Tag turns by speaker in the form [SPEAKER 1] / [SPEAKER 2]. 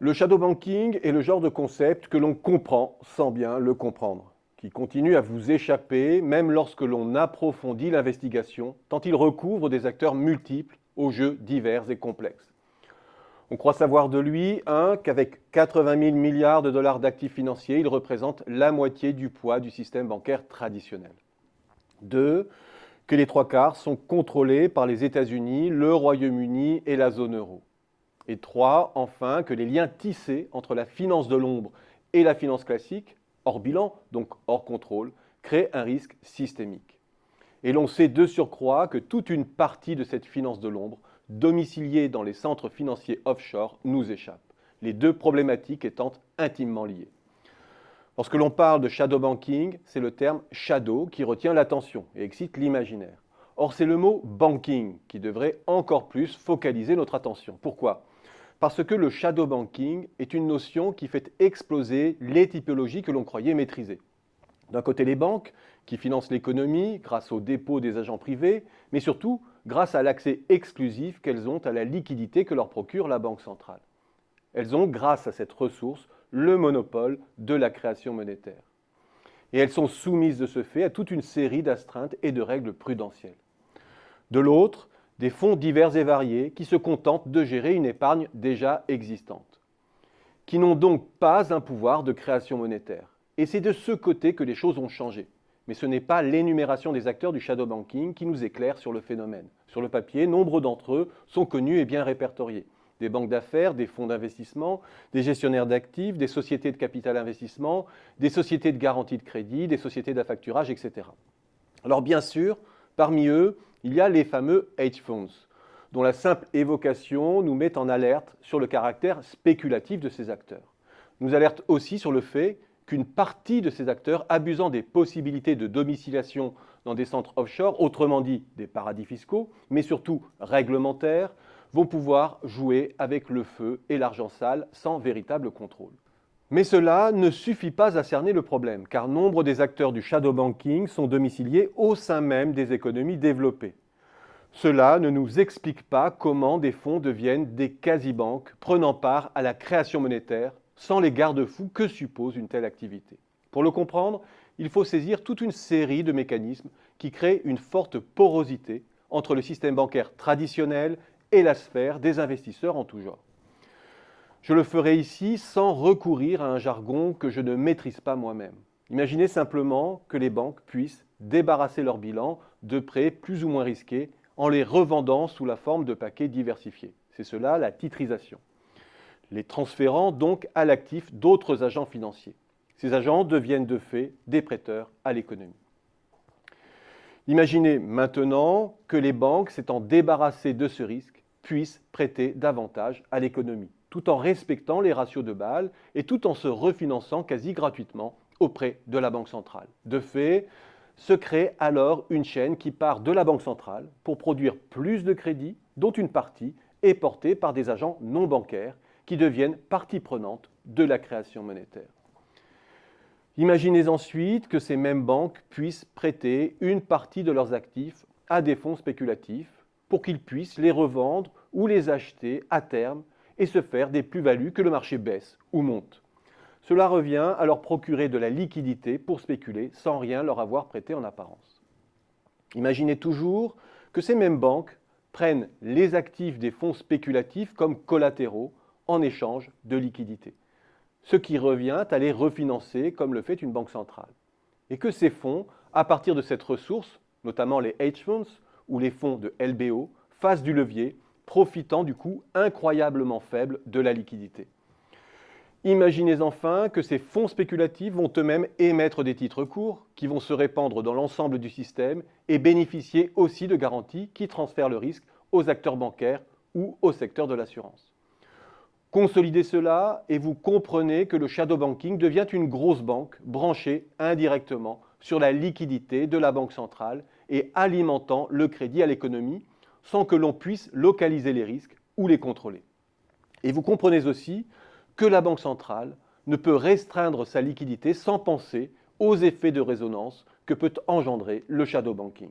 [SPEAKER 1] Le shadow banking est le genre de concept que l'on comprend sans bien le comprendre, qui continue à vous échapper même lorsque l'on approfondit l'investigation, tant il recouvre des acteurs multiples aux jeux divers et complexes. On croit savoir de lui, qu'avec 80 000 milliards de dollars d'actifs financiers, il représente la moitié du poids du système bancaire traditionnel. 2, que les 3/4 sont contrôlés par les États-Unis, le Royaume-Uni et la zone euro. Et 3, enfin, que les liens tissés entre la finance de l'ombre et la finance classique, hors bilan, donc hors contrôle, créent un risque systémique. Et l'on sait de surcroît que toute une partie de cette finance de l'ombre, domiciliée dans les centres financiers offshore, nous échappe, les deux problématiques étant intimement liées. Lorsque l'on parle de shadow banking, c'est le terme shadow qui retient l'attention et excite l'imaginaire. Or, c'est le mot banking qui devrait encore plus focaliser notre attention. Pourquoi ? Parce que le shadow banking est une notion qui fait exploser les typologies que l'on croyait maîtriser. D'un côté, les banques, qui financent l'économie grâce au dépôt des agents privés, mais surtout grâce à l'accès exclusif qu'elles ont à la liquidité que leur procure la Banque centrale. Elles ont, grâce à cette ressource, le monopole de la création monétaire. Et elles sont soumises de ce fait à toute une série d'astreintes et de règles prudentielles. De l'autre, des fonds divers et variés qui se contentent de gérer une épargne déjà existante, qui n'ont donc pas un pouvoir de création monétaire. Et c'est de ce côté que les choses ont changé. Mais ce n'est pas l'énumération des acteurs du shadow banking qui nous éclaire sur le phénomène. Sur le papier, nombre d'entre eux sont connus et bien répertoriés. Des banques d'affaires, des fonds d'investissement, des gestionnaires d'actifs, des sociétés de capital investissement, des sociétés de garantie de crédit, des sociétés d'affacturage, etc. Alors bien sûr, parmi eux, il y a les fameux hedge funds, dont la simple évocation nous met en alerte sur le caractère spéculatif de ces acteurs. Nous alerte aussi sur le fait qu'une partie de ces acteurs, abusant des possibilités de domiciliation dans des centres offshore, autrement dit des paradis fiscaux, mais surtout réglementaires, vont pouvoir jouer avec le feu et l'argent sale sans véritable contrôle. Mais cela ne suffit pas à cerner le problème, car nombre des acteurs du shadow banking sont domiciliés au sein même des économies développées. Cela ne nous explique pas comment des fonds deviennent des quasi-banques prenant part à la création monétaire sans les garde-fous que suppose une telle activité. Pour le comprendre, il faut saisir toute une série de mécanismes qui créent une forte porosité entre le système bancaire traditionnel et la sphère des investisseurs en tout genre. Je le ferai ici sans recourir à un jargon que je ne maîtrise pas moi-même. Imaginez simplement que les banques puissent débarrasser leur bilan de prêts plus ou moins risqués en les revendant sous la forme de paquets diversifiés. C'est cela la titrisation. Les transférant donc à l'actif d'autres agents financiers. Ces agents deviennent de fait des prêteurs à l'économie. Imaginez maintenant que les banques, s'étant débarrassées de ce risque, puissent prêter davantage à l'économie, tout en respectant les ratios de Bâle et tout en se refinançant quasi gratuitement auprès de la Banque centrale. De fait, se crée alors une chaîne qui part de la Banque centrale pour produire plus de crédits, dont une partie est portée par des agents non bancaires qui deviennent partie prenante de la création monétaire. Imaginez ensuite que ces mêmes banques puissent prêter une partie de leurs actifs à des fonds spéculatifs pour qu'ils puissent les revendre ou les acheter à terme et se faire des plus-values que le marché baisse ou monte. Cela revient à leur procurer de la liquidité pour spéculer sans rien leur avoir prêté en apparence. Imaginez toujours que ces mêmes banques prennent les actifs des fonds spéculatifs comme collatéraux en échange de liquidités, ce qui revient à les refinancer comme le fait une banque centrale. Et que ces fonds, à partir de cette ressource, notamment les hedge funds ou les fonds de LBO, fassent du levier, profitant du coût incroyablement faible de la liquidité. Imaginez enfin que ces fonds spéculatifs vont eux-mêmes émettre des titres courts qui vont se répandre dans l'ensemble du système et bénéficier aussi de garanties qui transfèrent le risque aux acteurs bancaires ou au secteur de l'assurance. Consolidez cela et vous comprenez que le shadow banking devient une grosse banque branchée indirectement sur la liquidité de la Banque centrale et alimentant le crédit à l'économie sans que l'on puisse localiser les risques ou les contrôler. Et vous comprenez aussi que la Banque centrale ne peut restreindre sa liquidité sans penser aux effets de résonance que peut engendrer le shadow banking.